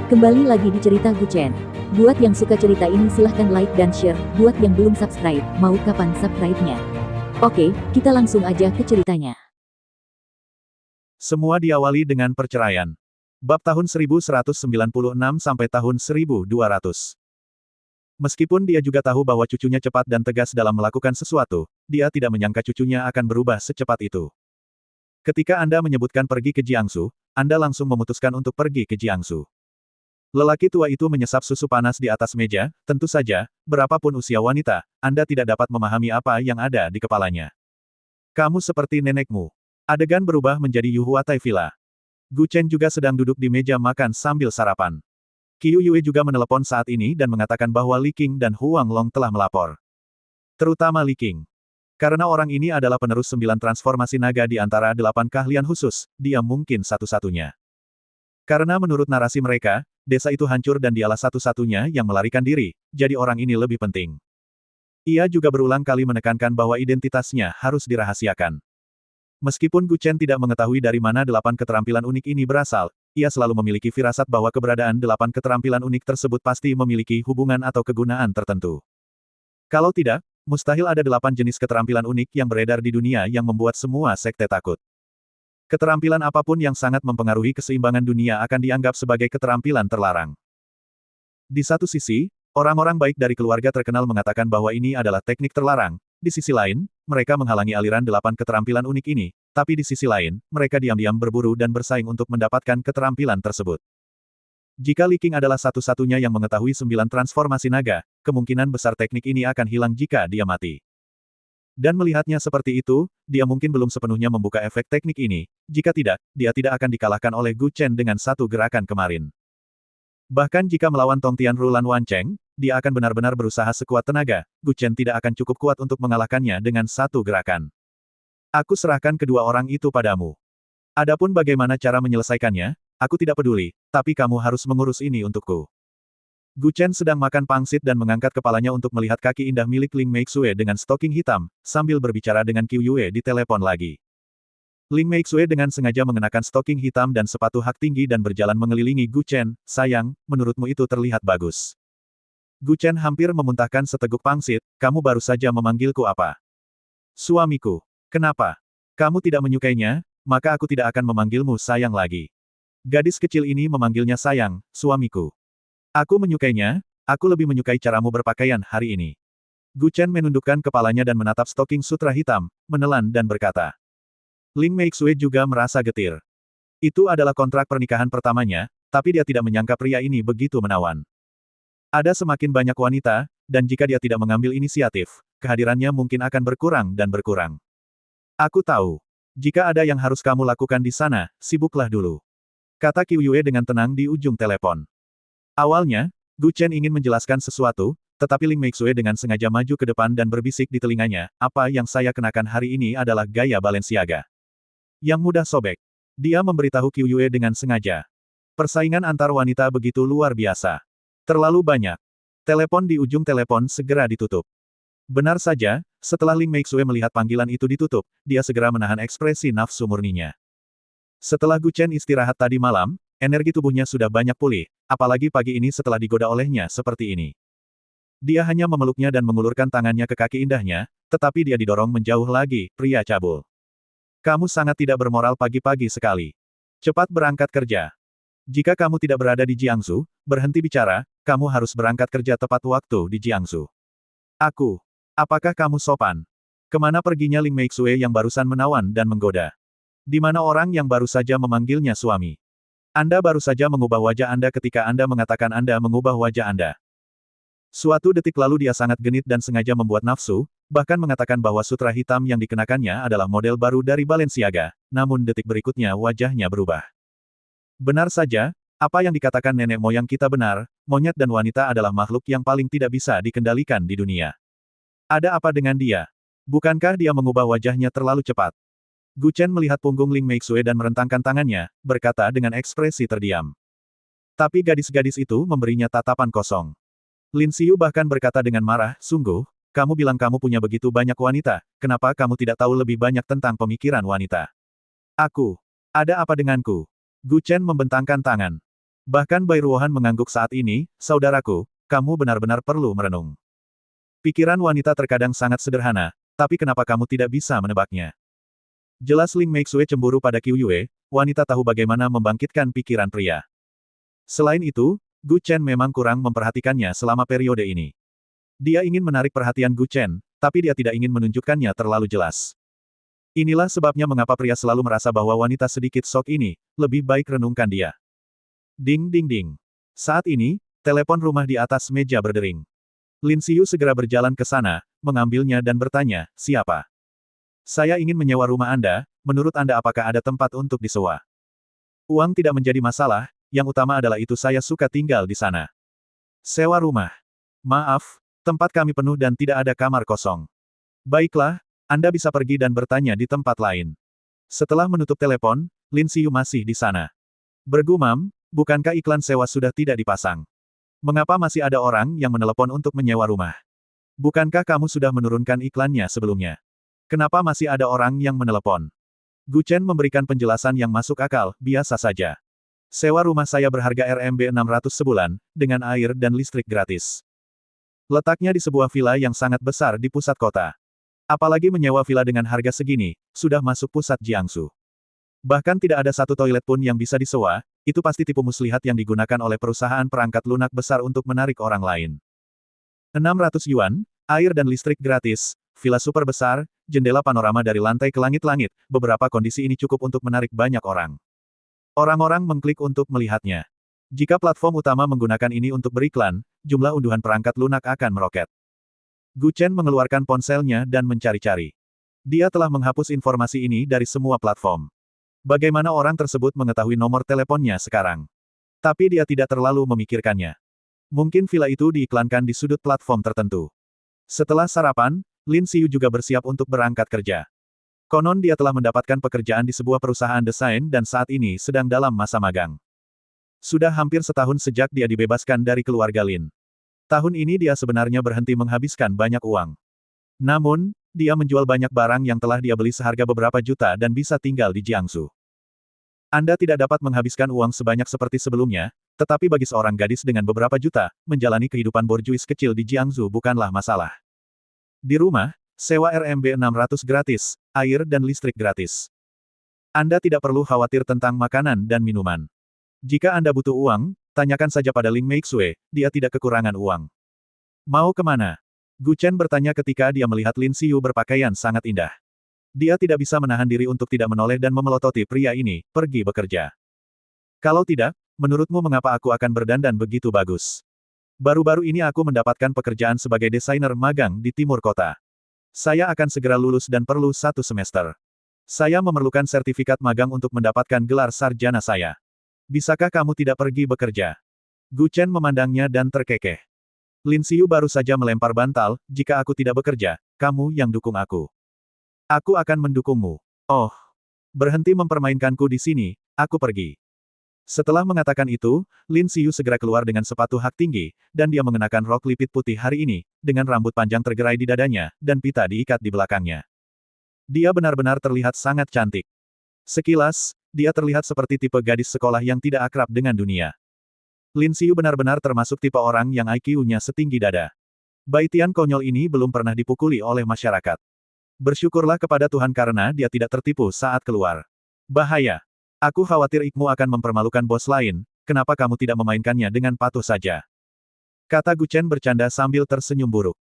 Kembali lagi di cerita Guchen. Buat yang suka cerita ini silahkan like dan share, buat yang belum subscribe, mau kapan subscribe-nya? Oke, kita langsung aja ke ceritanya. Semua diawali dengan perceraian. Bab tahun 1196 sampai tahun 1200. Meskipun dia juga tahu bahwa cucunya cepat dan tegas dalam melakukan sesuatu, dia tidak menyangka cucunya akan berubah secepat itu. Ketika Anda menyebutkan pergi ke Jiangsu, Anda langsung memutuskan untuk pergi ke Jiangsu. Lelaki tua itu menyesap susu panas di atas meja, tentu saja, berapapun usia wanita, Anda tidak dapat memahami apa yang ada di kepalanya. Kamu seperti nenekmu. Adegan berubah menjadi Yuhuatai Villa. Gu Chen juga sedang duduk di meja makan sambil sarapan. Qiu Yue juga menelepon saat ini dan mengatakan bahwa Li Qing dan Huang Long telah melapor. Terutama Li Qing. Karena orang ini adalah penerus 9 transformasi naga di antara 8 keahlian khusus, dia mungkin satu-satunya. Karena menurut narasi mereka, desa itu hancur dan dialah satu-satunya yang melarikan diri, jadi orang ini lebih penting. Ia juga berulang kali menekankan bahwa identitasnya harus dirahasiakan. Meskipun Gu Chen tidak mengetahui dari mana 8 keterampilan unik ini berasal, ia selalu memiliki firasat bahwa keberadaan 8 keterampilan unik tersebut pasti memiliki hubungan atau kegunaan tertentu. Kalau tidak, mustahil ada 8 jenis keterampilan unik yang beredar di dunia yang membuat semua sekte takut. Keterampilan apapun yang sangat mempengaruhi keseimbangan dunia akan dianggap sebagai keterampilan terlarang. Di satu sisi, orang-orang baik dari keluarga terkenal mengatakan bahwa ini adalah teknik terlarang, di sisi lain, mereka menghalangi aliran 8 keterampilan unik ini, tapi di sisi lain, mereka diam-diam berburu dan bersaing untuk mendapatkan keterampilan tersebut. Jika Li Qing adalah satu-satunya yang mengetahui 9 transformasi naga, kemungkinan besar teknik ini akan hilang jika dia mati. Dan melihatnya seperti itu, dia mungkin belum sepenuhnya membuka efek teknik ini, jika tidak, dia tidak akan dikalahkan oleh Gu Chen dengan satu gerakan kemarin. Bahkan jika melawan Tong Tianru Lan Wancheng, dia akan benar-benar berusaha sekuat tenaga, Gu Chen tidak akan cukup kuat untuk mengalahkannya dengan satu gerakan. Aku serahkan kedua orang itu padamu. Adapun bagaimana cara menyelesaikannya, aku tidak peduli, tapi kamu harus mengurus ini untukku. Gu Chen sedang makan pangsit dan mengangkat kepalanya untuk melihat kaki indah milik Ling Meixue dengan stoking hitam, sambil berbicara dengan Qiu Yue di telepon lagi. Ling Meixue dengan sengaja mengenakan stoking hitam dan sepatu hak tinggi dan berjalan mengelilingi Gu Chen, sayang, menurutmu itu terlihat bagus. Gu Chen hampir memuntahkan seteguk pangsit, kamu baru saja memanggilku apa? Suamiku. Kenapa? Kamu tidak menyukainya, maka aku tidak akan memanggilmu sayang lagi. Gadis kecil ini memanggilnya sayang, suamiku. Aku menyukainya, aku lebih menyukai caramu berpakaian hari ini. Gu Chen menundukkan kepalanya dan menatap stoking sutra hitam, menelan dan berkata. Ling Meixue juga merasa getir. Itu adalah kontrak pernikahan pertamanya, tapi dia tidak menyangka pria ini begitu menawan. Ada semakin banyak wanita, dan jika dia tidak mengambil inisiatif, kehadirannya mungkin akan berkurang dan berkurang. Aku tahu. Jika ada yang harus kamu lakukan di sana, sibuklah dulu. Kata Qiu Yue dengan tenang di ujung telepon. Awalnya, Gu Chen ingin menjelaskan sesuatu, tetapi Ling Meixue dengan sengaja maju ke depan dan berbisik di telinganya, apa yang saya kenakan hari ini adalah gaya Balenciaga. Yang mudah sobek. Dia memberitahu Qiu Yue dengan sengaja. Persaingan antar wanita begitu luar biasa. Terlalu banyak. Telepon di ujung telepon segera ditutup. Benar saja, setelah Ling Meixue melihat panggilan itu ditutup, dia segera menahan ekspresi nafsu murninya. Setelah Gu Chen istirahat tadi malam, energi tubuhnya sudah banyak pulih, apalagi pagi ini setelah digoda olehnya seperti ini. Dia hanya memeluknya dan mengulurkan tangannya ke kaki indahnya, tetapi dia didorong menjauh lagi, pria cabul. Kamu sangat tidak bermoral pagi-pagi sekali. Cepat berangkat kerja. Jika kamu tidak berada di Jiangsu, berhenti bicara, kamu harus berangkat kerja tepat waktu di Jiangsu. Aku. Apakah kamu sopan? Kemana perginya Ling Meixue yang barusan menawan dan menggoda? Di mana orang yang baru saja memanggilnya suami? Anda baru saja mengubah wajah Anda ketika Anda mengatakan Anda mengubah wajah Anda. Suatu detik lalu dia sangat genit dan sengaja membuat nafsu, bahkan mengatakan bahwa sutra hitam yang dikenakannya adalah model baru dari Balenciaga, namun detik berikutnya wajahnya berubah. Benar saja, apa yang dikatakan nenek moyang kita benar, monyet dan wanita adalah makhluk yang paling tidak bisa dikendalikan di dunia. Ada apa dengan dia? Bukankah dia mengubah wajahnya terlalu cepat? Gu Chen melihat punggung Ling Meixue dan merentangkan tangannya, berkata dengan ekspresi terdiam. Tapi gadis-gadis itu memberinya tatapan kosong. Lin Xiu bahkan berkata dengan marah, sungguh, kamu bilang kamu punya begitu banyak wanita, kenapa kamu tidak tahu lebih banyak tentang pemikiran wanita? Aku. Ada apa denganku? Gu Chen membentangkan tangan. Bahkan Bai Ruohan mengangguk saat ini, saudaraku, kamu benar-benar perlu merenung. Pikiran wanita terkadang sangat sederhana, tapi kenapa kamu tidak bisa menebaknya? Jelas Ling Meixue cemburu pada Qiu Yue, wanita tahu bagaimana membangkitkan pikiran pria. Selain itu, Gu Chen memang kurang memperhatikannya selama periode ini. Dia ingin menarik perhatian Gu Chen, tapi dia tidak ingin menunjukkannya terlalu jelas. Inilah sebabnya mengapa pria selalu merasa bahwa wanita sedikit sok ini, lebih baik renungkan dia. Ding ding ding. Saat ini, telepon rumah di atas meja berdering. Lin Xiu segera berjalan ke sana, mengambilnya dan bertanya, siapa? Saya ingin menyewa rumah Anda, menurut Anda apakah ada tempat untuk disewa? Uang tidak menjadi masalah, yang utama adalah itu saya suka tinggal di sana. Sewa rumah. Maaf, tempat kami penuh dan tidak ada kamar kosong. Baiklah, Anda bisa pergi dan bertanya di tempat lain. Setelah menutup telepon, Lin Xiu masih di sana. Bergumam, bukankah iklan sewa sudah tidak dipasang? Mengapa masih ada orang yang menelepon untuk menyewa rumah? Bukankah kamu sudah menurunkan iklannya sebelumnya? Kenapa masih ada orang yang menelepon? Gu Chen memberikan penjelasan yang masuk akal, biasa saja. Sewa rumah saya berharga RMB 600 sebulan, dengan air dan listrik gratis. Letaknya di sebuah villa yang sangat besar di pusat kota. Apalagi menyewa villa dengan harga segini, sudah masuk pusat Jiangsu. Bahkan tidak ada satu toilet pun yang bisa disewa, itu pasti tipu muslihat yang digunakan oleh perusahaan perangkat lunak besar untuk menarik orang lain. 600 yuan, air dan listrik gratis, villa super besar, jendela panorama dari lantai ke langit-langit, beberapa kondisi ini cukup untuk menarik banyak orang. Orang-orang mengklik untuk melihatnya. Jika platform utama menggunakan ini untuk beriklan, jumlah unduhan perangkat lunak akan meroket. Gu Chen mengeluarkan ponselnya dan mencari-cari. Dia telah menghapus informasi ini dari semua platform. Bagaimana orang tersebut mengetahui nomor teleponnya sekarang? Tapi dia tidak terlalu memikirkannya. Mungkin villa itu diiklankan di sudut platform tertentu. Setelah sarapan, Lin Xiu juga bersiap untuk berangkat kerja. Konon dia telah mendapatkan pekerjaan di sebuah perusahaan desain dan saat ini sedang dalam masa magang. Sudah hampir setahun sejak dia dibebaskan dari keluarga Lin. Tahun ini dia sebenarnya berhenti menghabiskan banyak uang. Namun, dia menjual banyak barang yang telah dia beli seharga beberapa juta dan bisa tinggal di Jiangsu. Anda tidak dapat menghabiskan uang sebanyak seperti sebelumnya, tetapi bagi seorang gadis dengan beberapa juta, menjalani kehidupan borjuis kecil di Jiangsu bukanlah masalah. Di rumah, sewa RMB 600 gratis, air dan listrik gratis. Anda tidak perlu khawatir tentang makanan dan minuman. Jika Anda butuh uang, tanyakan saja pada Ling Meixue, dia tidak kekurangan uang. Mau kemana? Gu Chen bertanya ketika dia melihat Lin Xiu berpakaian sangat indah. Dia tidak bisa menahan diri untuk tidak menoleh dan memelototi pria ini, pergi bekerja. Kalau tidak, menurutmu mengapa aku akan berdandan begitu bagus? Baru-baru ini aku mendapatkan pekerjaan sebagai desainer magang di timur kota. Saya akan segera lulus dan perlu 1 semester. Saya memerlukan sertifikat magang untuk mendapatkan gelar sarjana saya. Bisakah kamu tidak pergi bekerja? Gu Chen memandangnya dan terkekeh. Lin Xiu baru saja melempar bantal, jika aku tidak bekerja, kamu yang dukung aku. Aku akan mendukungmu. Oh. Berhenti mempermainkanku di sini, aku pergi. Setelah mengatakan itu, Lin Xiu segera keluar dengan sepatu hak tinggi, dan dia mengenakan rok lipit putih hari ini, dengan rambut panjang tergerai di dadanya, dan pita diikat di belakangnya. Dia benar-benar terlihat sangat cantik. Sekilas, dia terlihat seperti tipe gadis sekolah yang tidak akrab dengan dunia. Lin Xiu benar-benar termasuk tipe orang yang IQ-nya setinggi dada. Baitian konyol ini belum pernah dipukuli oleh masyarakat. Bersyukurlah kepada Tuhan karena dia tidak tertipu saat keluar. Bahaya. Aku khawatir Ikmu akan mempermalukan bos lain, kenapa kamu tidak memainkannya dengan patuh saja? Kata Gu Chen bercanda sambil tersenyum buruk.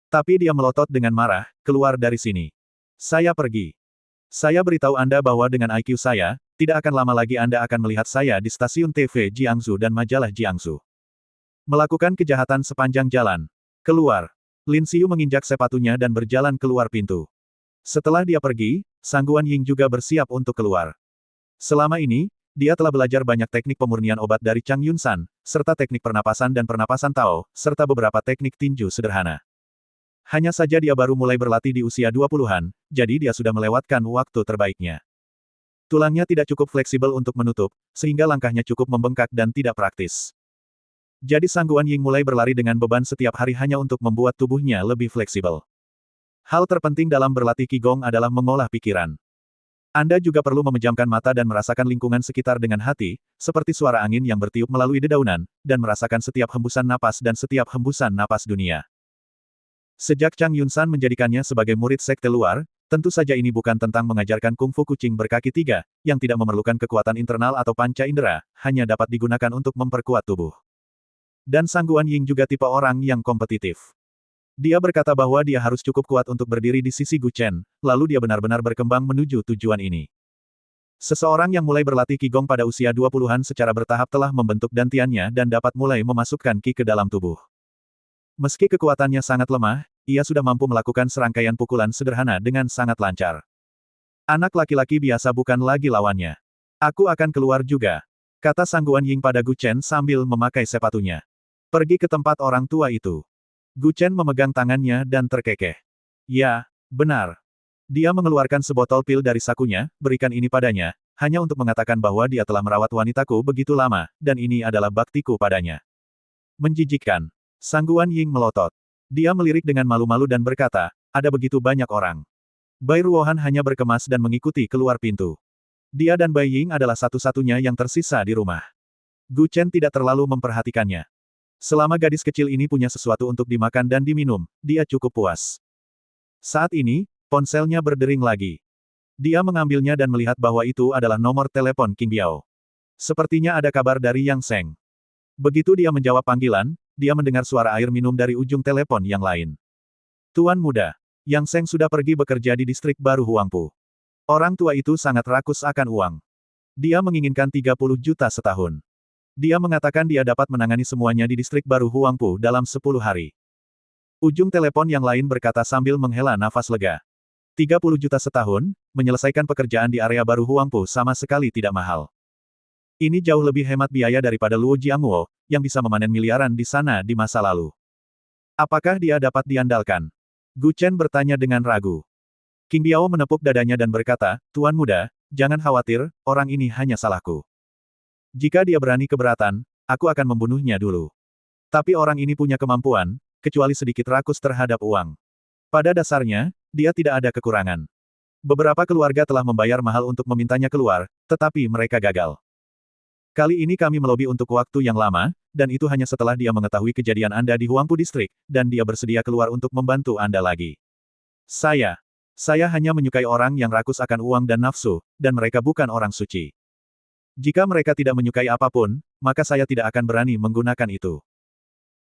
Tapi dia melotot dengan marah, keluar dari sini. Saya pergi. Saya beritahu Anda bahwa dengan IQ saya, tidak akan lama lagi Anda akan melihat saya di stasiun TV Jiangsu dan majalah Jiangsu. Melakukan kejahatan sepanjang jalan. Keluar. Lin Xiu menginjak sepatunya dan berjalan keluar pintu. Setelah dia pergi, Sang Guan Ying juga bersiap untuk keluar. Selama ini, dia telah belajar banyak teknik pemurnian obat dari Chang Yunsan, serta teknik pernapasan dan pernapasan Tao, serta beberapa teknik tinju sederhana. Hanya saja dia baru mulai berlatih di usia 20-an, jadi dia sudah melewatkan waktu terbaiknya. Tulangnya tidak cukup fleksibel untuk menutup, sehingga langkahnya cukup membengkak dan tidak praktis. Jadi Sang Guan Ying mulai berlari dengan beban setiap hari hanya untuk membuat tubuhnya lebih fleksibel. Hal terpenting dalam berlatih Qigong adalah mengolah pikiran. Anda juga perlu memejamkan mata dan merasakan lingkungan sekitar dengan hati, seperti suara angin yang bertiup melalui dedaunan, dan merasakan setiap hembusan napas dan setiap hembusan napas dunia. Sejak Chang Yunsan menjadikannya sebagai murid sekte luar, tentu saja ini bukan tentang mengajarkan kungfu kucing berkaki tiga, yang tidak memerlukan kekuatan internal atau panca indera, hanya dapat digunakan untuk memperkuat tubuh. Dan Sang Guan Ying juga tipe orang yang kompetitif. Dia berkata bahwa dia harus cukup kuat untuk berdiri di sisi Gu Chen, lalu dia benar-benar berkembang menuju tujuan ini. Seseorang yang mulai berlatih Qigong pada usia 20-an secara bertahap telah membentuk dantiannya dan dapat mulai memasukkan Qi ke dalam tubuh. Meski kekuatannya sangat lemah, ia sudah mampu melakukan serangkaian pukulan sederhana dengan sangat lancar. Anak laki-laki biasa bukan lagi lawannya. Aku akan keluar juga, kata Sang Guan Ying pada Gu Chen sambil memakai sepatunya. Pergi ke tempat orang tua itu. Gu Chen memegang tangannya dan terkekeh. Ya, benar. Dia mengeluarkan sebotol pil dari sakunya, berikan ini padanya, hanya untuk mengatakan bahwa dia telah merawat wanitaku begitu lama, dan ini adalah baktiku padanya. Menjijikkan. Sang Guan Ying melotot. Dia melirik dengan malu-malu dan berkata, ada begitu banyak orang. Bai Ruohan hanya berkemas dan mengikuti keluar pintu. Dia dan Bai Ying adalah satu-satunya yang tersisa di rumah. Gu Chen tidak terlalu memperhatikannya. Selama gadis kecil ini punya sesuatu untuk dimakan dan diminum, dia cukup puas. Saat ini, ponselnya berdering lagi. Dia mengambilnya dan melihat bahwa itu adalah nomor telepon Qing Biao. Sepertinya ada kabar dari Yang Seng. Begitu dia menjawab panggilan, dia mendengar suara air minum dari ujung telepon yang lain. Tuan muda, Yang Seng sudah pergi bekerja di distrik baru Huangpu. Orang tua itu sangat rakus akan uang. Dia menginginkan 30 juta setahun. Dia mengatakan dia dapat menangani semuanya di distrik baru Huangpu dalam 10 hari. Ujung telepon yang lain berkata sambil menghela nafas lega. 30 juta setahun, menyelesaikan pekerjaan di area baru Huangpu sama sekali tidak mahal. Ini jauh lebih hemat biaya daripada Luo Jiangwo, yang bisa memanen miliaran di sana di masa lalu. Apakah dia dapat diandalkan? Gu Chen bertanya dengan ragu. Qing Biao menepuk dadanya dan berkata, Tuan muda, jangan khawatir, orang ini hanya salahku. Jika dia berani keberatan, aku akan membunuhnya dulu. Tapi orang ini punya kemampuan, kecuali sedikit rakus terhadap uang. Pada dasarnya, dia tidak ada kekurangan. Beberapa keluarga telah membayar mahal untuk memintanya keluar, tetapi mereka gagal. Kali ini kami melobi untuk waktu yang lama, dan itu hanya setelah dia mengetahui kejadian Anda di Huangpu Distrik, dan dia bersedia keluar untuk membantu Anda lagi. Saya hanya menyukai orang yang rakus akan uang dan nafsu, dan mereka bukan orang suci. Jika mereka tidak menyukai apapun, maka saya tidak akan berani menggunakan itu.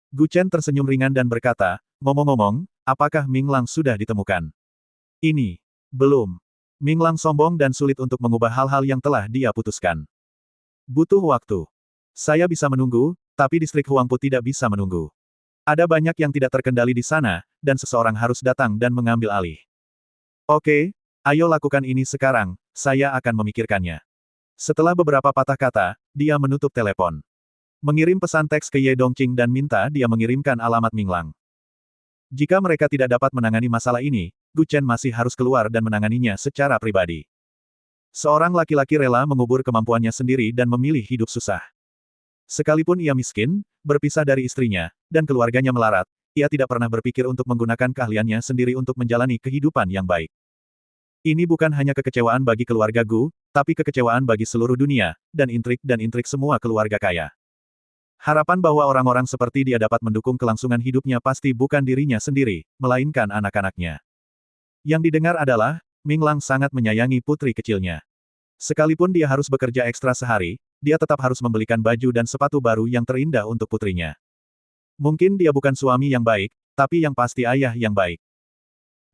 Gu Chen tersenyum ringan dan berkata, ngomong-ngomong, apakah Ming Lang sudah ditemukan? Ini. Belum. Ming Lang sombong dan sulit untuk mengubah hal-hal yang telah dia putuskan. Butuh waktu. Saya bisa menunggu, tapi distrik Huangpu tidak bisa menunggu. Ada banyak yang tidak terkendali di sana, dan seseorang harus datang dan mengambil alih. Oke, ayo lakukan ini sekarang, saya akan memikirkannya. Setelah beberapa patah kata, dia menutup telepon. Mengirim pesan teks ke Ye Dongqing dan minta dia mengirimkan alamat Ming Lang. Jika mereka tidak dapat menangani masalah ini, Gu Chen masih harus keluar dan menanganinya secara pribadi. Seorang laki-laki rela mengubur kemampuannya sendiri dan memilih hidup susah. Sekalipun ia miskin, berpisah dari istrinya, dan keluarganya melarat, ia tidak pernah berpikir untuk menggunakan keahliannya sendiri untuk menjalani kehidupan yang baik. Ini bukan hanya kekecewaan bagi keluarga Gu, tapi kekecewaan bagi seluruh dunia, dan intrik semua keluarga kaya. Harapan bahwa orang-orang seperti dia dapat mendukung kelangsungan hidupnya pasti bukan dirinya sendiri, melainkan anak-anaknya. Yang didengar adalah, Ming Lang sangat menyayangi putri kecilnya. Sekalipun dia harus bekerja ekstra sehari, dia tetap harus membelikan baju dan sepatu baru yang terindah untuk putrinya. Mungkin dia bukan suami yang baik, tapi yang pasti ayah yang baik.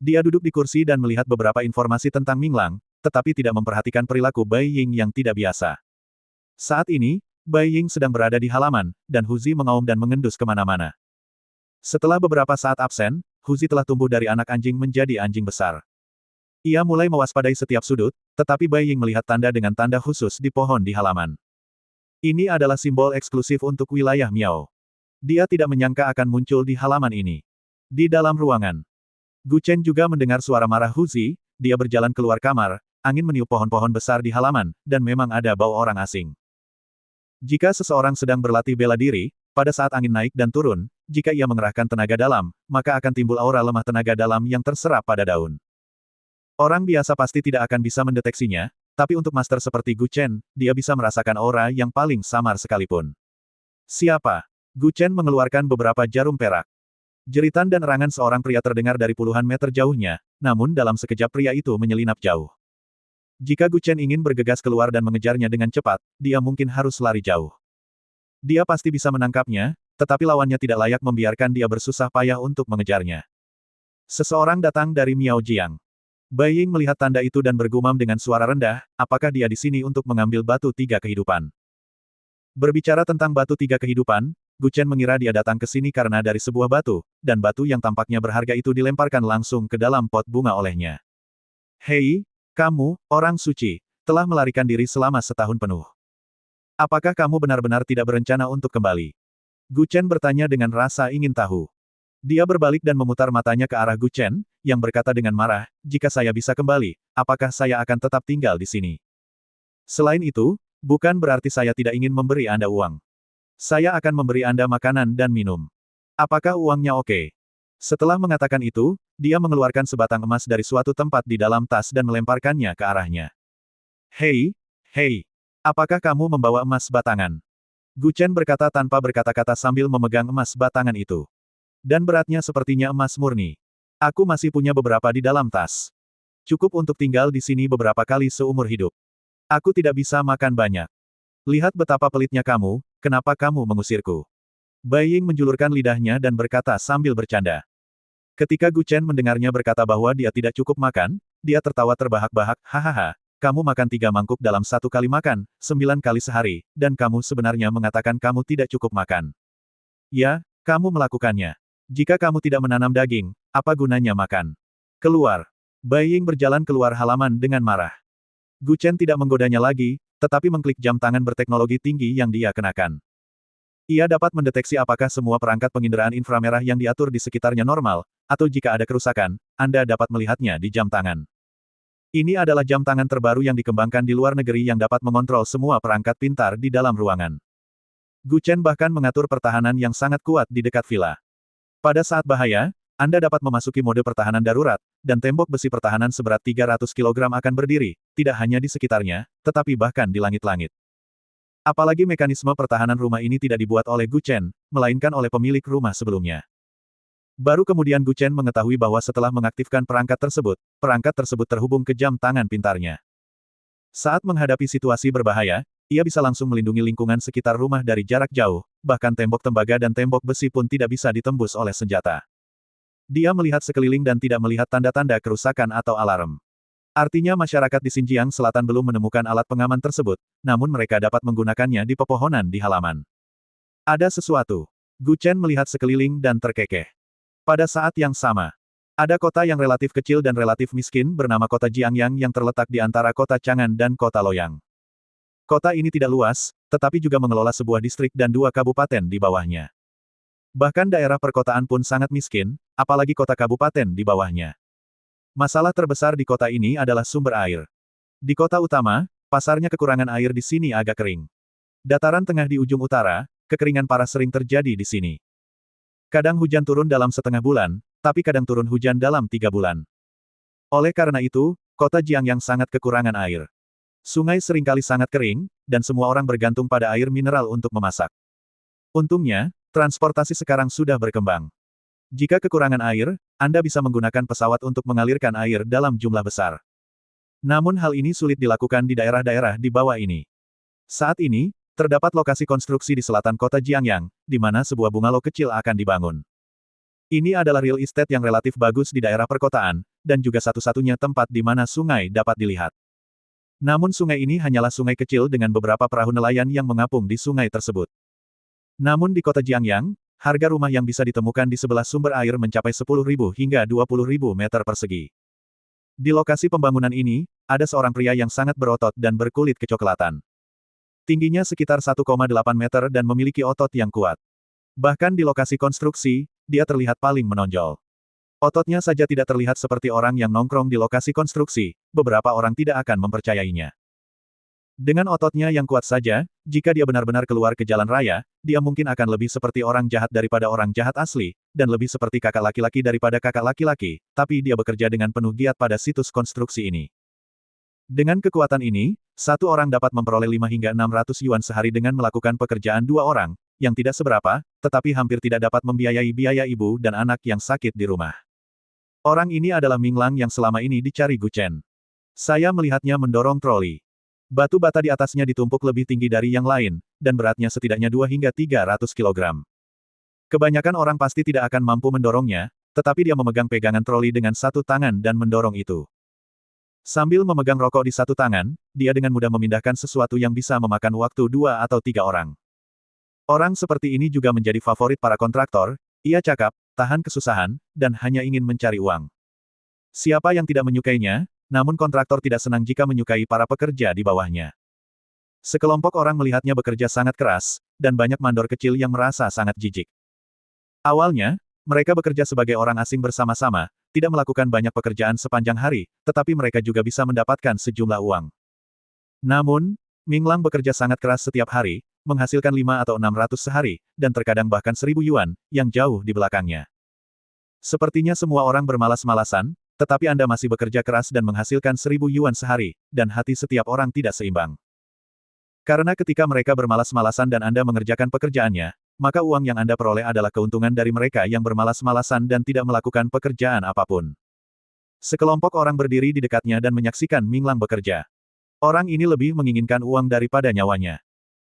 Dia duduk di kursi dan melihat beberapa informasi tentang Ming Lang, tetapi tidak memperhatikan perilaku Bai Ying yang tidak biasa. Saat ini, Bai Ying sedang berada di halaman, dan Huzi mengaum dan mengendus kemana-mana. Setelah beberapa saat absen, Huzi telah tumbuh dari anak anjing menjadi anjing besar. Ia mulai mewaspadai setiap sudut, tetapi Bai Ying melihat tanda dengan tanda khusus di pohon di halaman. Ini adalah simbol eksklusif untuk wilayah Miao. Dia tidak menyangka akan muncul di halaman ini. Di dalam ruangan, Gu Chen juga mendengar suara marah Huzi, dia berjalan keluar kamar, angin meniup pohon-pohon besar di halaman, dan memang ada bau orang asing. Jika seseorang sedang berlatih bela diri, pada saat angin naik dan turun, jika ia mengerahkan tenaga dalam, maka akan timbul aura lemah tenaga dalam yang terserap pada daun. Orang biasa pasti tidak akan bisa mendeteksinya, tapi untuk master seperti Gu Chen, dia bisa merasakan aura yang paling samar sekalipun. Siapa? Gu Chen mengeluarkan beberapa jarum perak. Jeritan dan erangan seorang pria terdengar dari puluhan meter jauhnya, namun dalam sekejap pria itu menyelinap jauh. Jika Gu Chen ingin bergegas keluar dan mengejarnya dengan cepat, dia mungkin harus lari jauh. Dia pasti bisa menangkapnya, tetapi lawannya tidak layak membiarkan dia bersusah payah untuk mengejarnya. Seseorang datang dari Miao Jiang. Bai Ying melihat tanda itu dan bergumam dengan suara rendah, apakah dia di sini untuk mengambil batu tiga kehidupan? Berbicara tentang batu tiga kehidupan, Gu Chen mengira dia datang ke sini karena dari sebuah batu, dan batu yang tampaknya berharga itu dilemparkan langsung ke dalam pot bunga olehnya. Hei, kamu, orang suci, telah melarikan diri selama setahun penuh. Apakah kamu benar-benar tidak berencana untuk kembali? Gu Chen bertanya dengan rasa ingin tahu. Dia berbalik dan memutar matanya ke arah Gu Chen, yang berkata dengan marah, jika saya bisa kembali, apakah saya akan tetap tinggal di sini? Selain itu, bukan berarti saya tidak ingin memberi Anda uang. Saya akan memberi Anda makanan dan minum. Apakah uangnya oke? Setelah mengatakan itu, dia mengeluarkan sebatang emas dari suatu tempat di dalam tas dan melemparkannya ke arahnya. Hei, hei, apakah kamu membawa emas batangan? Gu Chen berkata tanpa berkata-kata sambil memegang emas batangan itu. Dan beratnya sepertinya emas murni. Aku masih punya beberapa di dalam tas. Cukup untuk tinggal di sini beberapa kali seumur hidup. Aku tidak bisa makan banyak. Lihat betapa pelitnya kamu, kenapa kamu mengusirku? Bai Ying menjulurkan lidahnya dan berkata sambil bercanda. Ketika Gu Chen mendengarnya berkata bahwa dia tidak cukup makan, dia tertawa terbahak-bahak, hahaha, kamu makan 3 mangkuk dalam 1 kali makan, 9 kali sehari, dan kamu sebenarnya mengatakan kamu tidak cukup makan. Ya, kamu melakukannya. Jika kamu tidak menanam daging, apa gunanya makan? Keluar. Bai Ying berjalan keluar halaman dengan marah. Gu Chen tidak menggodanya lagi, tetapi mengklik jam tangan berteknologi tinggi yang dia kenakan. Ia dapat mendeteksi apakah semua perangkat penginderaan inframerah yang diatur di sekitarnya normal, atau jika ada kerusakan, Anda dapat melihatnya di jam tangan. Ini adalah jam tangan terbaru yang dikembangkan di luar negeri yang dapat mengontrol semua perangkat pintar di dalam ruangan. Gu Chen bahkan mengatur pertahanan yang sangat kuat di dekat villa. Pada saat bahaya, Anda dapat memasuki mode pertahanan darurat, dan tembok besi pertahanan seberat 300 kg akan berdiri, tidak hanya di sekitarnya, tetapi bahkan di langit-langit. Apalagi mekanisme pertahanan rumah ini tidak dibuat oleh Gu Chen, melainkan oleh pemilik rumah sebelumnya. Baru kemudian Gu Chen mengetahui bahwa setelah mengaktifkan perangkat tersebut terhubung ke jam tangan pintarnya. Saat menghadapi situasi berbahaya, ia bisa langsung melindungi lingkungan sekitar rumah dari jarak jauh, bahkan tembok tembaga dan tembok besi pun tidak bisa ditembus oleh senjata. Dia melihat sekeliling dan tidak melihat tanda-tanda kerusakan atau alarm. Artinya masyarakat di Xinjiang Selatan belum menemukan alat pengaman tersebut, namun mereka dapat menggunakannya di pepohonan di halaman. Ada sesuatu. Gu Chen melihat sekeliling dan terkekeh. Pada saat yang sama, ada kota yang relatif kecil dan relatif miskin bernama kota Jiangyang yang terletak di antara kota Chang'an dan kota Loyang. Kota ini tidak luas, tetapi juga mengelola sebuah distrik dan 2 kabupaten di bawahnya. Bahkan daerah perkotaan pun sangat miskin, apalagi kota kabupaten di bawahnya. Masalah terbesar di kota ini adalah sumber air. Di kota utama, pasarnya kekurangan air di sini agak kering. Dataran tengah di ujung utara, kekeringan parah sering terjadi di sini. Kadang hujan turun dalam setengah bulan, tapi kadang turun hujan dalam 3 bulan. Oleh karena itu, kota Jiangyang sangat kekurangan air. Sungai seringkali sangat kering, dan semua orang bergantung pada air mineral untuk memasak. Untungnya, transportasi sekarang sudah berkembang. Jika kekurangan air, Anda bisa menggunakan pesawat untuk mengalirkan air dalam jumlah besar. Namun hal ini sulit dilakukan di daerah-daerah di bawah ini. Saat ini, terdapat lokasi konstruksi di selatan kota Jiangyang, di mana sebuah bungalow kecil akan dibangun. Ini adalah real estate yang relatif bagus di daerah perkotaan, dan juga satu-satunya tempat di mana sungai dapat dilihat. Namun sungai ini hanyalah sungai kecil dengan beberapa perahu nelayan yang mengapung di sungai tersebut. Namun di kota Jiangyang, harga rumah yang bisa ditemukan di sebelah sumber air mencapai 10.000 hingga 20.000 meter persegi. Di lokasi pembangunan ini, ada seorang pria yang sangat berotot dan berkulit kecoklatan. Tingginya sekitar 1,8 meter dan memiliki otot yang kuat. Bahkan di lokasi konstruksi, dia terlihat paling menonjol. Ototnya saja tidak terlihat seperti orang yang nongkrong di lokasi konstruksi, beberapa orang tidak akan mempercayainya. Dengan ototnya yang kuat saja, jika dia benar-benar keluar ke jalan raya, dia mungkin akan lebih seperti orang jahat daripada orang jahat asli, dan lebih seperti kakak laki-laki daripada kakak laki-laki, tapi dia bekerja dengan penuh giat pada situs konstruksi ini. Dengan kekuatan ini, satu orang dapat memperoleh 5 hingga 600 yuan sehari dengan melakukan pekerjaan dua orang, yang tidak seberapa, tetapi hampir tidak dapat membiayai biaya ibu dan anak yang sakit di rumah. Orang ini adalah Minglang yang selama ini dicari Gu Chen. Saya melihatnya mendorong troli. Batu bata di atasnya ditumpuk lebih tinggi dari yang lain, dan beratnya setidaknya 2 hingga 300 kilogram. Kebanyakan orang pasti tidak akan mampu mendorongnya, tetapi dia memegang pegangan troli dengan satu tangan dan mendorong itu. Sambil memegang rokok di satu tangan, dia dengan mudah memindahkan sesuatu yang bisa memakan waktu 2 atau 3 orang. Orang seperti ini juga menjadi favorit para kontraktor, ia cakap, tahan kesusahan, dan hanya ingin mencari uang. Siapa yang tidak menyukainya, namun kontraktor tidak senang jika menyukai para pekerja di bawahnya. Sekelompok orang melihatnya bekerja sangat keras, dan banyak mandor kecil yang merasa sangat jijik. Awalnya, mereka bekerja sebagai orang asing bersama-sama, tidak melakukan banyak pekerjaan sepanjang hari, tetapi mereka juga bisa mendapatkan sejumlah uang. Namun, Minglang bekerja sangat keras setiap hari, menghasilkan 5 atau 600 sehari, dan terkadang bahkan 1000 yuan, yang jauh di belakangnya. Sepertinya semua orang bermalas-malasan, tetapi Anda masih bekerja keras dan menghasilkan 1000 yuan sehari, dan hati setiap orang tidak seimbang. Karena ketika mereka bermalas-malasan dan Anda mengerjakan pekerjaannya, maka uang yang Anda peroleh adalah keuntungan dari mereka yang bermalas-malasan dan tidak melakukan pekerjaan apapun. Sekelompok orang berdiri di dekatnya dan menyaksikan Minglang bekerja. Orang ini lebih menginginkan uang daripada nyawanya.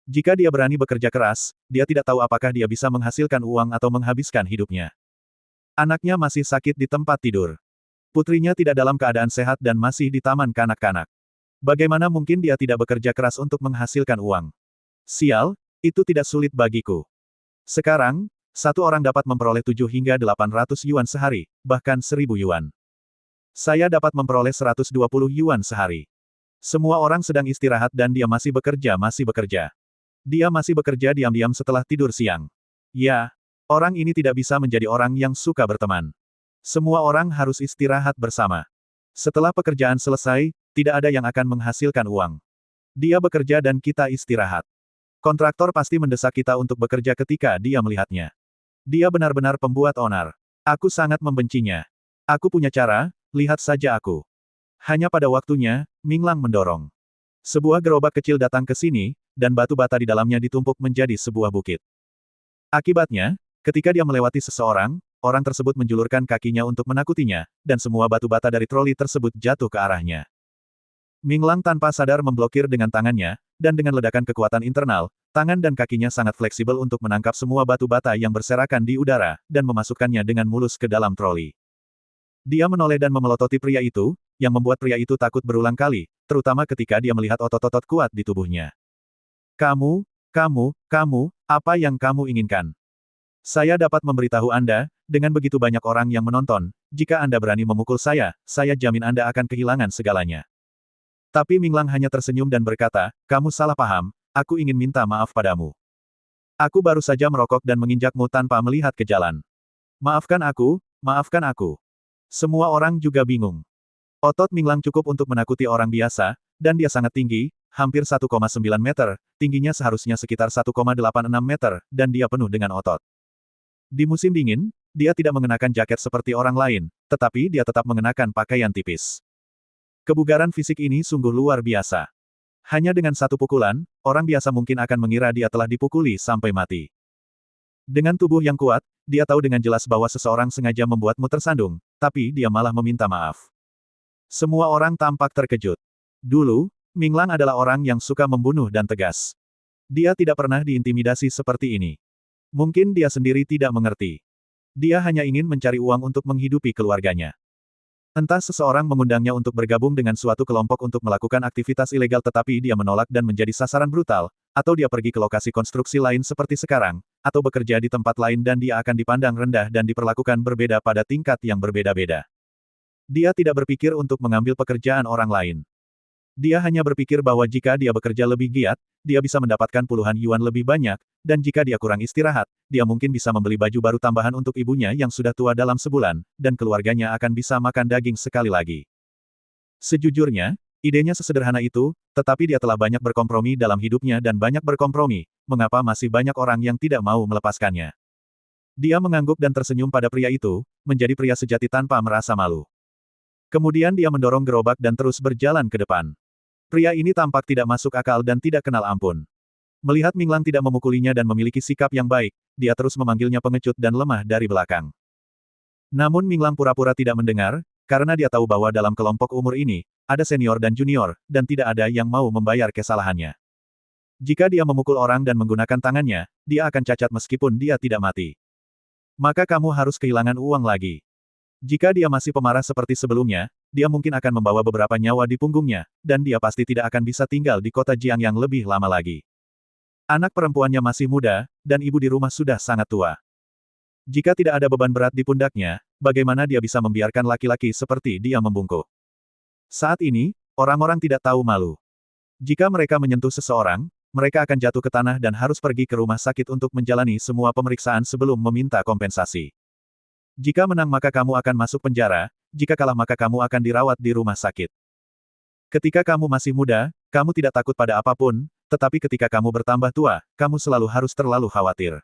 Jika dia berani bekerja keras, dia tidak tahu apakah dia bisa menghasilkan uang atau menghabiskan hidupnya. Anaknya masih sakit di tempat tidur. Putrinya tidak dalam keadaan sehat dan masih di taman kanak-kanak. Bagaimana mungkin dia tidak bekerja keras untuk menghasilkan uang? Sial, itu tidak sulit bagiku. Sekarang, satu orang dapat memperoleh 7 hingga 800 yuan sehari, bahkan 1000 yuan. Saya dapat memperoleh 120 yuan sehari. Semua orang sedang istirahat dan dia masih bekerja. Dia masih bekerja diam-diam setelah tidur siang. Ya, orang ini tidak bisa menjadi orang yang suka berteman. Semua orang harus istirahat bersama. Setelah pekerjaan selesai, tidak ada yang akan menghasilkan uang. Dia bekerja dan kita istirahat. Kontraktor pasti mendesak kita untuk bekerja ketika dia melihatnya. Dia benar-benar pembuat onar. Aku sangat membencinya. Aku punya cara, lihat saja aku. Hanya pada waktunya, Minglang mendorong. Sebuah gerobak kecil datang ke sini, dan batu bata di dalamnya ditumpuk menjadi sebuah bukit. Akibatnya, ketika dia melewati seseorang, orang tersebut menjulurkan kakinya untuk menakutinya, dan semua batu bata dari troli tersebut jatuh ke arahnya. Minglang tanpa sadar memblokir dengan tangannya, dan dengan ledakan kekuatan internal, tangan dan kakinya sangat fleksibel untuk menangkap semua batu bata yang berserakan di udara, dan memasukkannya dengan mulus ke dalam troli. Dia menoleh dan memelototi pria itu, yang membuat pria itu takut berulang kali, terutama ketika dia melihat otot-otot kuat di tubuhnya. Kamu, apa yang kamu inginkan? Saya dapat memberitahu Anda, dengan begitu banyak orang yang menonton, jika Anda berani memukul saya jamin Anda akan kehilangan segalanya. Tapi Minglang hanya tersenyum dan berkata, kamu salah paham, aku ingin minta maaf padamu. Aku baru saja merokok dan menginjakmu tanpa melihat ke jalan. Maafkan aku, maafkan aku. Semua orang juga bingung. Otot Minglang cukup untuk menakuti orang biasa, dan dia sangat tinggi, hampir 1,9 meter, tingginya seharusnya sekitar 1,86 meter, dan dia penuh dengan otot. Di musim dingin, dia tidak mengenakan jaket seperti orang lain, tetapi dia tetap mengenakan pakaian tipis. Kebugaran fisik ini sungguh luar biasa. Hanya dengan satu pukulan, orang biasa mungkin akan mengira dia telah dipukuli sampai mati. Dengan tubuh yang kuat, dia tahu dengan jelas bahwa seseorang sengaja membuatmu tersandung, tapi dia malah meminta maaf. Semua orang tampak terkejut. Dulu, Minglang adalah orang yang suka membunuh dan tegas. Dia tidak pernah diintimidasi seperti ini. Mungkin dia sendiri tidak mengerti. Dia hanya ingin mencari uang untuk menghidupi keluarganya. Entah seseorang mengundangnya untuk bergabung dengan suatu kelompok untuk melakukan aktivitas ilegal tetapi dia menolak dan menjadi sasaran brutal, atau dia pergi ke lokasi konstruksi lain seperti sekarang, atau bekerja di tempat lain dan dia akan dipandang rendah dan diperlakukan berbeda pada tingkat yang berbeda-beda. Dia tidak berpikir untuk mengambil pekerjaan orang lain. Dia hanya berpikir bahwa jika dia bekerja lebih giat, dia bisa mendapatkan puluhan yuan lebih banyak, dan jika dia kurang istirahat, dia mungkin bisa membeli baju baru tambahan untuk ibunya yang sudah tua dalam sebulan, dan keluarganya akan bisa makan daging sekali lagi. Sejujurnya, idenya sesederhana itu, tetapi dia telah banyak berkompromi dalam hidupnya dan banyak berkompromi, mengapa masih banyak orang yang tidak mau melepaskannya. Dia mengangguk dan tersenyum pada pria itu, menjadi pria sejati tanpa merasa malu. Kemudian dia mendorong gerobak dan terus berjalan ke depan. Pria ini tampak tidak masuk akal dan tidak kenal ampun. Melihat Minglang tidak memukulinya dan memiliki sikap yang baik, dia terus memanggilnya pengecut dan lemah dari belakang. Namun Minglang pura-pura tidak mendengar, karena dia tahu bahwa dalam kelompok umur ini, ada senior dan junior, dan tidak ada yang mau membayar kesalahannya. Jika dia memukul orang dan menggunakan tangannya, dia akan cacat meskipun dia tidak mati. Maka kamu harus kehilangan uang lagi. Jika dia masih pemarah seperti sebelumnya, dia mungkin akan membawa beberapa nyawa di punggungnya, dan dia pasti tidak akan bisa tinggal di kota Jiang yang lebih lama lagi. Anak perempuannya masih muda, dan ibu di rumah sudah sangat tua. Jika tidak ada beban berat di pundaknya, bagaimana dia bisa membiarkan laki-laki seperti dia membungkuk? Saat ini, orang-orang tidak tahu malu. Jika mereka menyentuh seseorang, mereka akan jatuh ke tanah dan harus pergi ke rumah sakit untuk menjalani semua pemeriksaan sebelum meminta kompensasi. Jika menang maka kamu akan masuk penjara, jika kalah maka kamu akan dirawat di rumah sakit. Ketika kamu masih muda, kamu tidak takut pada apapun, tetapi ketika kamu bertambah tua, kamu selalu harus terlalu khawatir.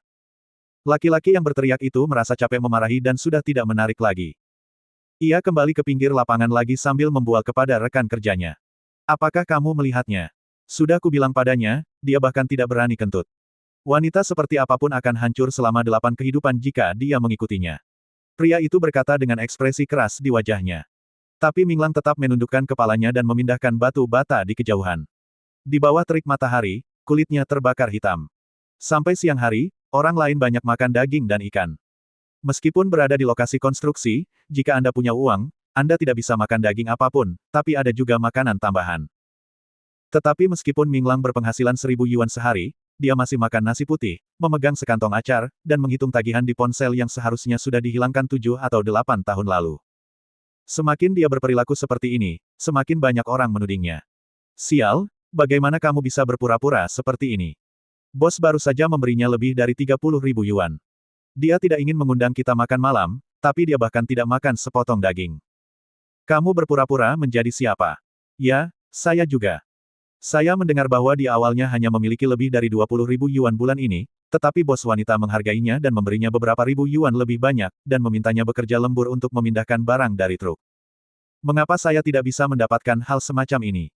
Laki-laki yang berteriak itu merasa capek memarahi dan sudah tidak menarik lagi. Ia kembali ke pinggir lapangan lagi sambil membual kepada rekan kerjanya. Apakah kamu melihatnya? Sudah kubilang padanya, dia bahkan tidak berani kentut. Wanita seperti apapun akan hancur selama 8 kehidupan jika dia mengikutinya. Pria itu berkata dengan ekspresi keras di wajahnya. Tapi Minglang tetap menundukkan kepalanya dan memindahkan batu bata di kejauhan. Di bawah terik matahari, kulitnya terbakar hitam. Sampai siang hari, orang lain banyak makan daging dan ikan. Meskipun berada di lokasi konstruksi, jika Anda punya uang, Anda tidak bisa makan daging apapun, tapi ada juga makanan tambahan. Tetapi meskipun Minglang berpenghasilan 1.000 yuan sehari, dia masih makan nasi putih, memegang sekantong acar, dan menghitung tagihan di ponsel yang seharusnya sudah dihilangkan 7 atau 8 tahun lalu. Semakin dia berperilaku seperti ini, semakin banyak orang menudingnya. Sial, bagaimana kamu bisa berpura-pura seperti ini? Bos baru saja memberinya lebih dari 30.000 yuan. Dia tidak ingin mengundang kita makan malam, tapi dia bahkan tidak makan sepotong daging. Kamu berpura-pura menjadi siapa? Ya, saya juga. Saya mendengar bahwa dia awalnya hanya memiliki lebih dari 20.000 yuan bulan ini, tetapi bos wanita menghargainya dan memberinya beberapa ribu yuan lebih banyak, dan memintanya bekerja lembur untuk memindahkan barang dari truk. Mengapa saya tidak bisa mendapatkan hal semacam ini?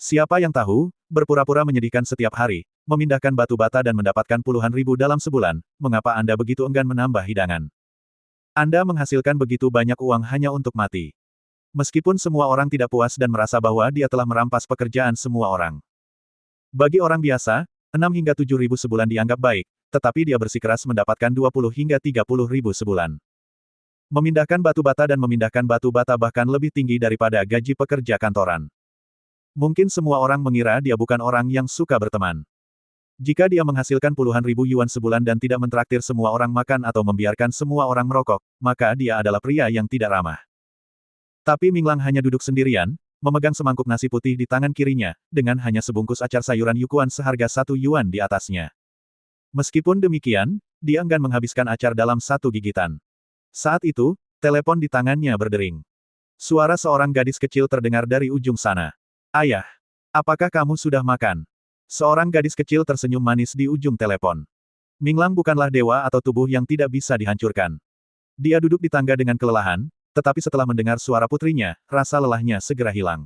Siapa yang tahu, berpura-pura menyedihkan setiap hari, memindahkan batu bata dan mendapatkan puluhan ribu dalam sebulan, mengapa Anda begitu enggan menambah hidangan? Anda menghasilkan begitu banyak uang hanya untuk mati. Meskipun semua orang tidak puas dan merasa bahwa dia telah merampas pekerjaan semua orang. Bagi orang biasa, 6 hingga 7 ribu sebulan dianggap baik, tetapi dia bersikeras mendapatkan 20 hingga 30 ribu sebulan. Memindahkan batu bata dan memindahkan batu bata bahkan lebih tinggi daripada gaji pekerja kantoran. Mungkin semua orang mengira dia bukan orang yang suka berteman. Jika dia menghasilkan puluhan ribu yuan sebulan dan tidak mentraktir semua orang makan atau membiarkan semua orang merokok, maka dia adalah pria yang tidak ramah. Tapi Minglang hanya duduk sendirian, memegang semangkuk nasi putih di tangan kirinya, dengan hanya sebungkus acar sayuran yukuan seharga 1 yuan di atasnya. Meskipun demikian, dia enggan menghabiskan acar dalam 1 gigitan. Saat itu, telepon di tangannya berdering. Suara seorang gadis kecil terdengar dari ujung sana. Ayah, apakah kamu sudah makan? Seorang gadis kecil tersenyum manis di ujung telepon. Minglang bukanlah dewa atau tubuh yang tidak bisa dihancurkan. Dia duduk di tangga dengan kelelahan, tetapi setelah mendengar suara putrinya, rasa lelahnya segera hilang.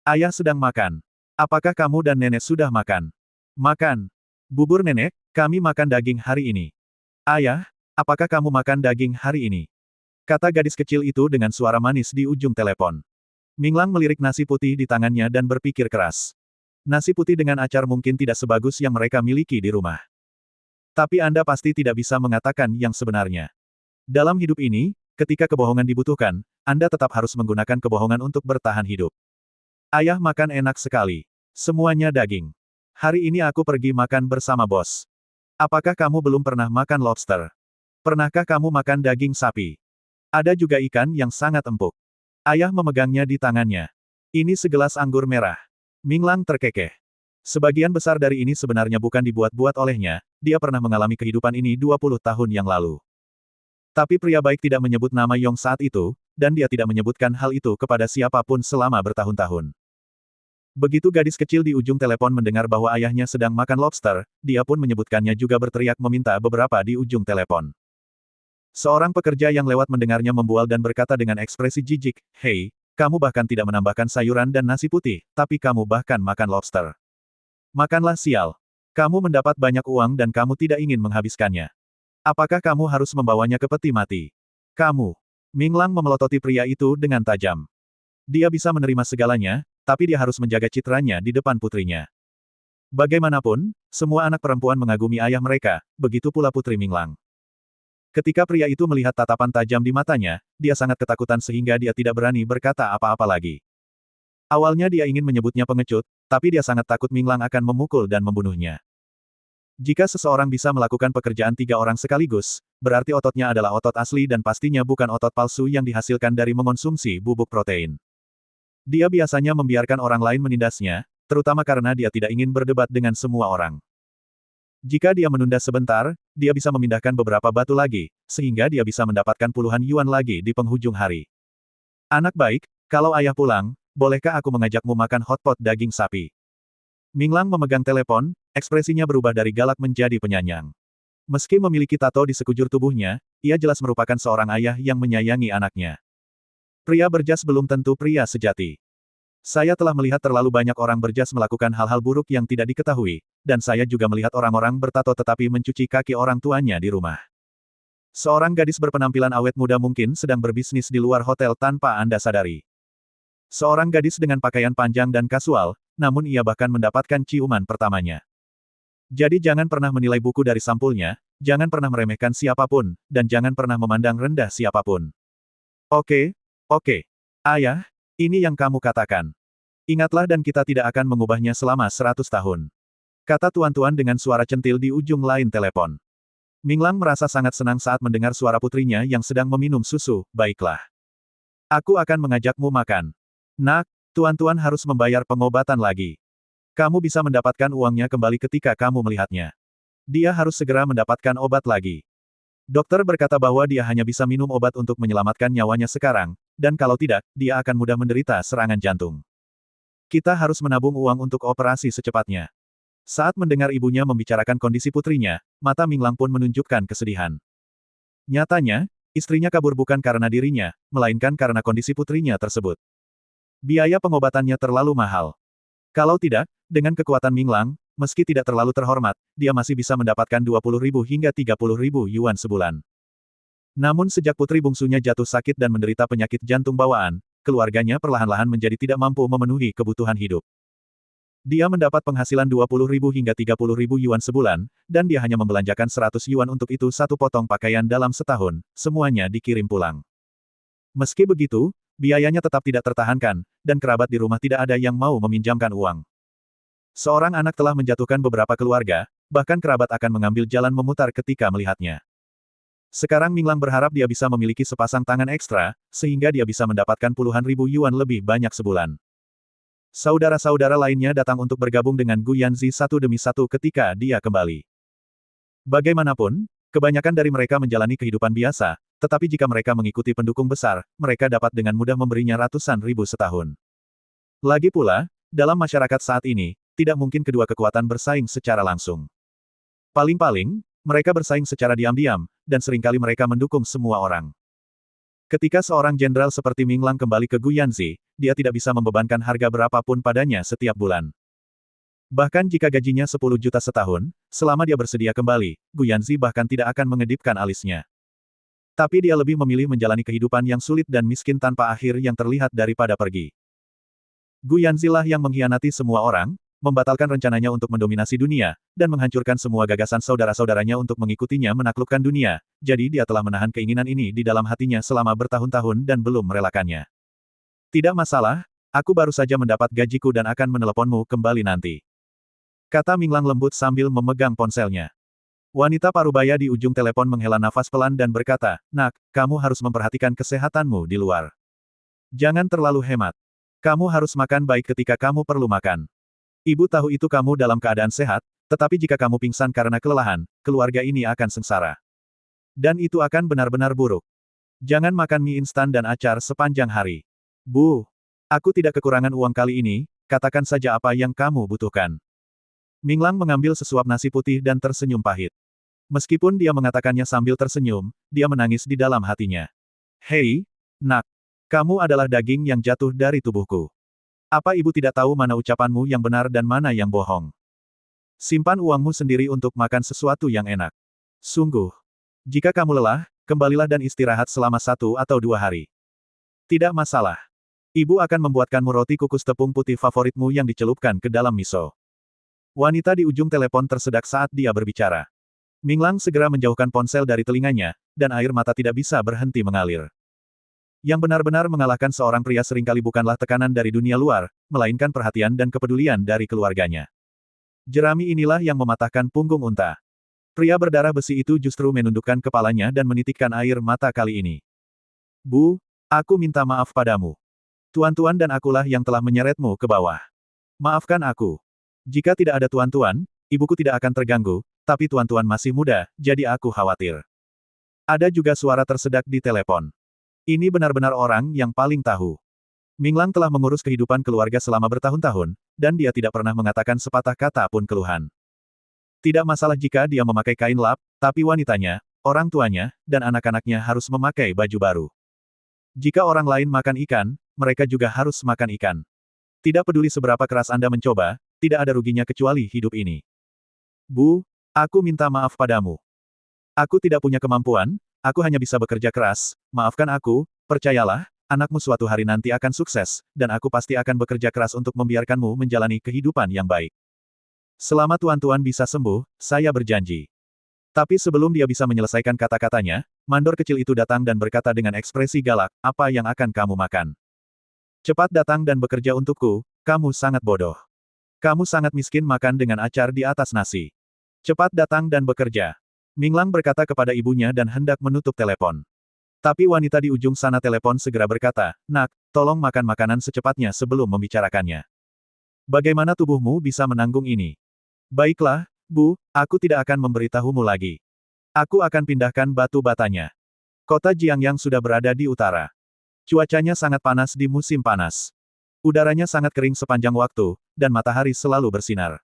Ayah sedang makan. Apakah kamu dan nenek sudah makan? Makan. Bubur nenek, kami makan daging hari ini. Ayah, apakah kamu makan daging hari ini? Kata gadis kecil itu dengan suara manis di ujung telepon. Minglang melirik nasi putih di tangannya dan berpikir keras. Nasi putih dengan acar mungkin tidak sebagus yang mereka miliki di rumah. Tapi Anda pasti tidak bisa mengatakan yang sebenarnya. Dalam hidup ini, ketika kebohongan dibutuhkan, Anda tetap harus menggunakan kebohongan untuk bertahan hidup. Ayah makan enak sekali. Semuanya daging. Hari ini aku pergi makan bersama bos. Apakah kamu belum pernah makan lobster? Pernahkah kamu makan daging sapi? Ada juga ikan yang sangat empuk. Ayah memegangnya di tangannya. Ini segelas anggur merah. Minglang terkekeh. Sebagian besar dari ini sebenarnya bukan dibuat-buat olehnya, dia pernah mengalami kehidupan ini 20 tahun yang lalu. Tapi pria baik tidak menyebut nama Yong saat itu, dan dia tidak menyebutkan hal itu kepada siapapun selama bertahun-tahun. Begitu gadis kecil di ujung telepon mendengar bahwa ayahnya sedang makan lobster, dia pun menyebutkannya juga berteriak meminta beberapa di ujung telepon. Seorang pekerja yang lewat mendengarnya membual dan berkata dengan ekspresi jijik, "Hei, kamu bahkan tidak menambahkan sayuran dan nasi putih, tapi kamu bahkan makan lobster. Makanlah sial. Kamu mendapat banyak uang dan kamu tidak ingin menghabiskannya. Apakah kamu harus membawanya ke peti mati? Kamu." Minglang memelototi pria itu dengan tajam. Dia bisa menerima segalanya, tapi dia harus menjaga citranya di depan putrinya. Bagaimanapun, semua anak perempuan mengagumi ayah mereka, begitu pula putri Minglang. Ketika pria itu melihat tatapan tajam di matanya, dia sangat ketakutan sehingga dia tidak berani berkata apa-apa lagi. Awalnya dia ingin menyebutnya pengecut, tapi dia sangat takut Minglang akan memukul dan membunuhnya. Jika seseorang bisa melakukan pekerjaan 3 orang sekaligus, berarti ototnya adalah otot asli dan pastinya bukan otot palsu yang dihasilkan dari mengonsumsi bubuk protein. Dia biasanya membiarkan orang lain menindasnya, terutama karena dia tidak ingin berdebat dengan semua orang. Jika dia menunda sebentar, dia bisa memindahkan beberapa batu lagi, sehingga dia bisa mendapatkan puluhan yuan lagi di penghujung hari. Anak baik, kalau ayah pulang, bolehkah aku mengajakmu makan hotpot daging sapi? Minglang memegang telepon, ekspresinya berubah dari galak menjadi penyayang. Meski memiliki tato di sekujur tubuhnya, ia jelas merupakan seorang ayah yang menyayangi anaknya. Pria berjas belum tentu pria sejati. Saya telah melihat terlalu banyak orang berjas melakukan hal-hal buruk yang tidak diketahui, dan saya juga melihat orang-orang bertato tetapi mencuci kaki orang tuanya di rumah. Seorang gadis berpenampilan awet muda mungkin sedang berbisnis di luar hotel tanpa Anda sadari. Seorang gadis dengan pakaian panjang dan kasual, namun ia bahkan mendapatkan ciuman pertamanya. Jadi jangan pernah menilai buku dari sampulnya, jangan pernah meremehkan siapapun, dan jangan pernah memandang rendah siapapun. Oke, oke. Ayah, ini yang kamu katakan. Ingatlah dan kita tidak akan mengubahnya selama 100 tahun. Kata tuan-tuan dengan suara centil di ujung lain telepon. Minglang merasa sangat senang saat mendengar suara putrinya yang sedang meminum susu, baiklah. Aku akan mengajakmu makan. Nak, tuan-tuan harus membayar pengobatan lagi. Kamu bisa mendapatkan uangnya kembali ketika kamu melihatnya. Dia harus segera mendapatkan obat lagi. Dokter berkata bahwa dia hanya bisa minum obat untuk menyelamatkan nyawanya sekarang, dan kalau tidak, dia akan mudah menderita serangan jantung. Kita harus menabung uang untuk operasi secepatnya. Saat mendengar ibunya membicarakan kondisi putrinya, mata Minglang pun menunjukkan kesedihan. Nyatanya, istrinya kabur bukan karena dirinya, melainkan karena kondisi putrinya tersebut. Biaya pengobatannya terlalu mahal. Kalau tidak, dengan kekuatan Minglang, meski tidak terlalu terhormat, dia masih bisa mendapatkan 20.000 hingga 30.000 yuan sebulan. Namun sejak putri bungsunya jatuh sakit dan menderita penyakit jantung bawaan, keluarganya perlahan-lahan menjadi tidak mampu memenuhi kebutuhan hidup. Dia mendapat penghasilan 20.000 hingga 30.000 yuan sebulan, dan dia hanya membelanjakan 100 yuan untuk itu satu potong pakaian dalam setahun, semuanya dikirim pulang. Meski begitu, biayanya tetap tidak tertahankan, dan kerabat di rumah tidak ada yang mau meminjamkan uang. Seorang anak telah menjatuhkan beberapa keluarga, bahkan kerabat akan mengambil jalan memutar ketika melihatnya. Sekarang Minglang berharap dia bisa memiliki sepasang tangan ekstra, sehingga dia bisa mendapatkan puluhan ribu yuan lebih banyak sebulan. Saudara-saudara lainnya datang untuk bergabung dengan Gu Yanzi satu demi satu ketika dia kembali. Bagaimanapun, kebanyakan dari mereka menjalani kehidupan biasa, tetapi jika mereka mengikuti pendukung besar, mereka dapat dengan mudah memberinya ratusan ribu setahun. Lagi pula, dalam masyarakat saat ini, tidak mungkin kedua kekuatan bersaing secara langsung. Paling-paling, mereka bersaing secara diam-diam, dan seringkali mereka mendukung semua orang. Ketika seorang jenderal seperti Minglang kembali ke Gu Yanzi, dia tidak bisa membebankan harga berapapun padanya setiap bulan. Bahkan jika gajinya 10 juta setahun, selama dia bersedia kembali, Gu Yanzi bahkan tidak akan mengedipkan alisnya. Tapi dia lebih memilih menjalani kehidupan yang sulit dan miskin tanpa akhir yang terlihat daripada pergi. Gu Yanzi lah yang mengkhianati semua orang, membatalkan rencananya untuk mendominasi dunia, dan menghancurkan semua gagasan saudara-saudaranya untuk mengikutinya menaklukkan dunia, jadi dia telah menahan keinginan ini di dalam hatinya selama bertahun-tahun dan belum merelakannya. Tidak masalah, aku baru saja mendapat gajiku dan akan meneleponmu kembali nanti. Kata Minglang lembut sambil memegang ponselnya. Wanita parubaya di ujung telepon menghela nafas pelan dan berkata, "Nak, kamu harus memperhatikan kesehatanmu di luar. Jangan terlalu hemat. Kamu harus makan baik ketika kamu perlu makan. Ibu tahu itu kamu dalam keadaan sehat, tetapi jika kamu pingsan karena kelelahan, keluarga ini akan sengsara. Dan itu akan benar-benar buruk. Jangan makan mie instan dan acar sepanjang hari. Bu, aku tidak kekurangan uang kali ini, katakan saja apa yang kamu butuhkan." Minglang mengambil sesuap nasi putih dan tersenyum pahit. Meskipun dia mengatakannya sambil tersenyum, dia menangis di dalam hatinya. Hei, nak. Kamu adalah daging yang jatuh dari tubuhku. Apa ibu tidak tahu mana ucapanmu yang benar dan mana yang bohong? Simpan uangmu sendiri untuk makan sesuatu yang enak. Sungguh. Jika kamu lelah, kembalilah dan istirahat selama 1 atau 2 hari. Tidak masalah. Ibu akan membuatkanmu roti kukus tepung putih favoritmu yang dicelupkan ke dalam miso. Wanita di ujung telepon tersedak saat dia berbicara. Minglang segera menjauhkan ponsel dari telinganya, dan air mata tidak bisa berhenti mengalir. Yang benar-benar mengalahkan seorang pria seringkali bukanlah tekanan dari dunia luar, melainkan perhatian dan kepedulian dari keluarganya. Jerami inilah yang mematahkan punggung unta. Pria berdarah besi itu justru menundukkan kepalanya dan menitikkan air mata kali ini. Bu, aku minta maaf padamu. Tuan-tuan dan akulah yang telah menyeretmu ke bawah. Maafkan aku. Jika tidak ada tuan-tuan, ibuku tidak akan terganggu, tapi tuan-tuan masih muda, jadi aku khawatir. Ada juga suara tersedak di telepon. Ini benar-benar orang yang paling tahu. Minglang telah mengurus kehidupan keluarga selama bertahun-tahun, dan dia tidak pernah mengatakan sepatah kata pun keluhan. Tidak masalah jika dia memakai kain lap, tapi wanitanya, orang tuanya, dan anak-anaknya harus memakai baju baru. Jika orang lain makan ikan, mereka juga harus makan ikan. Tidak peduli seberapa keras Anda mencoba, tidak ada ruginya kecuali hidup ini. Bu, aku minta maaf padamu. Aku tidak punya kemampuan, aku hanya bisa bekerja keras, maafkan aku, percayalah, anakmu suatu hari nanti akan sukses, dan aku pasti akan bekerja keras untuk membiarkanmu menjalani kehidupan yang baik. Selama tuan-tuan bisa sembuh, saya berjanji. Tapi sebelum dia bisa menyelesaikan kata-katanya, mandor kecil itu datang dan berkata dengan ekspresi galak, apa yang akan kamu makan? Cepat datang dan bekerja untukku, kamu sangat bodoh. Kamu sangat miskin makan dengan acar di atas nasi. Cepat datang dan bekerja. Minglang berkata kepada ibunya dan hendak menutup telepon. Tapi wanita di ujung sana telepon segera berkata, nak, tolong makan makanan secepatnya sebelum membicarakannya. Bagaimana tubuhmu bisa menanggung ini? Baiklah, Bu, aku tidak akan memberitahumu lagi. Aku akan pindahkan batu batanya. Kota Jiangyang sudah berada di utara. Cuacanya sangat panas di musim panas. Udaranya sangat kering sepanjang waktu, dan matahari selalu bersinar.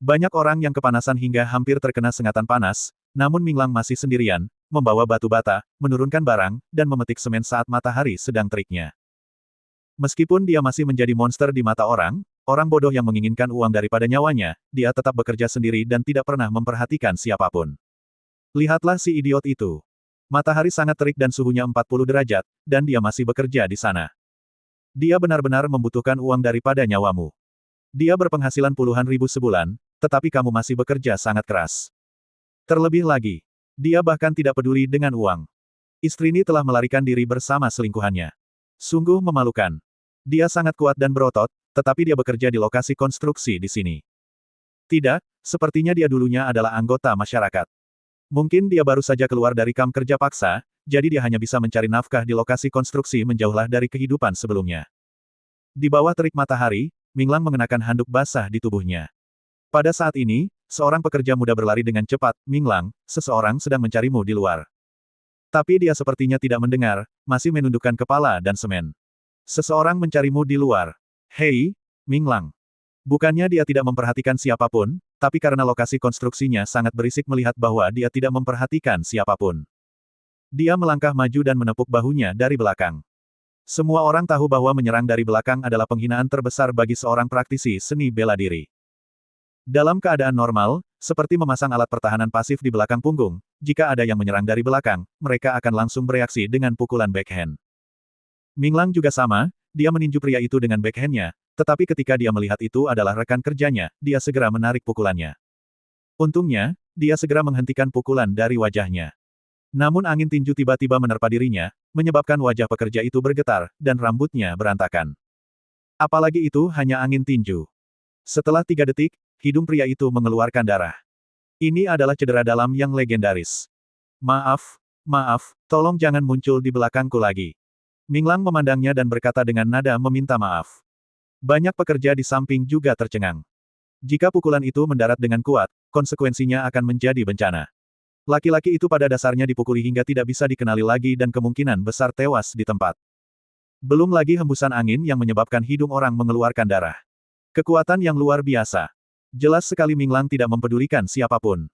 Banyak orang yang kepanasan hingga hampir terkena sengatan panas, namun Minglang masih sendirian, membawa batu bata, menurunkan barang, dan memetik semen saat matahari sedang teriknya. Meskipun dia masih menjadi monster di mata orang, orang bodoh yang menginginkan uang daripada nyawanya, dia tetap bekerja sendiri dan tidak pernah memperhatikan siapapun. Lihatlah si idiot itu. Matahari sangat terik dan suhunya 40 derajat, dan dia masih bekerja di sana. Dia benar-benar membutuhkan uang daripada nyawamu. Dia berpenghasilan puluhan ribu sebulan, tetapi kamu masih bekerja sangat keras. Terlebih lagi, dia bahkan tidak peduli dengan uang. Istri ini telah melarikan diri bersama selingkuhannya. Sungguh memalukan. Dia sangat kuat dan berotot, tetapi dia bekerja di lokasi konstruksi di sini. Tidak, sepertinya dia dulunya adalah anggota masyarakat. Mungkin dia baru saja keluar dari kamp kerja paksa, jadi dia hanya bisa mencari nafkah di lokasi konstruksi menjauhlah dari kehidupan sebelumnya. Di bawah terik matahari, Minglang mengenakan handuk basah di tubuhnya. Pada saat ini, seorang pekerja muda berlari dengan cepat, Minglang, seseorang sedang mencarimu di luar. Tapi dia sepertinya tidak mendengar, masih menundukkan kepala dan semen. Seseorang mencarimu di luar. Hei, Minglang. Bukannya dia tidak memperhatikan siapapun, tapi karena lokasi konstruksinya sangat berisik melihat bahwa dia tidak memperhatikan siapapun. Dia melangkah maju dan menepuk bahunya dari belakang. Semua orang tahu bahwa menyerang dari belakang adalah penghinaan terbesar bagi seorang praktisi seni bela diri. Dalam keadaan normal, seperti memasang alat pertahanan pasif di belakang punggung, jika ada yang menyerang dari belakang, mereka akan langsung bereaksi dengan pukulan backhand. Minglang juga sama, dia meninju pria itu dengan backhandnya, tetapi ketika dia melihat itu adalah rekan kerjanya, dia segera menarik pukulannya. Untungnya, dia segera menghentikan pukulan dari wajahnya. Namun angin tinju tiba-tiba menerpa dirinya, menyebabkan wajah pekerja itu bergetar, dan rambutnya berantakan. Apalagi itu hanya angin tinju. Setelah 3 detik, hidung pria itu mengeluarkan darah. Ini adalah cedera dalam yang legendaris. Maaf, tolong jangan muncul di belakangku lagi. Minglang memandangnya dan berkata dengan nada meminta maaf. Banyak pekerja di samping juga tercengang. Jika pukulan itu mendarat dengan kuat, konsekuensinya akan menjadi bencana. Laki-laki itu pada dasarnya dipukuli hingga tidak bisa dikenali lagi dan kemungkinan besar tewas di tempat. Belum lagi hembusan angin yang menyebabkan hidung orang mengeluarkan darah. Kekuatan yang luar biasa. Jelas sekali Minglang tidak mempedulikan siapapun.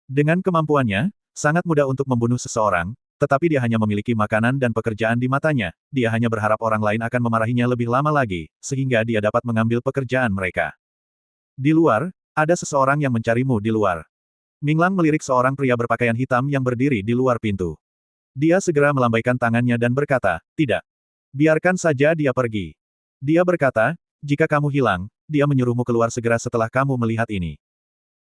Dengan kemampuannya, sangat mudah untuk membunuh seseorang, tetapi dia hanya memiliki makanan dan pekerjaan di matanya, dia hanya berharap orang lain akan memarahinya lebih lama lagi, sehingga dia dapat mengambil pekerjaan mereka. Di luar, ada seseorang yang mencarimu di luar. Minglang melirik seorang pria berpakaian hitam yang berdiri di luar pintu. Dia segera melambaikan tangannya dan berkata, tidak. Biarkan saja dia pergi. Dia berkata, jika kamu hilang, dia menyuruhmu keluar segera setelah kamu melihat ini.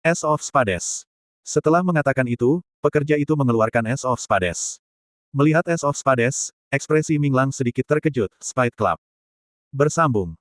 Ace of Spades. Setelah mengatakan itu, pekerja itu mengeluarkan Ace of Spades. Melihat Ace of Spades, ekspresi Minglang sedikit terkejut, Spade Club. Bersambung.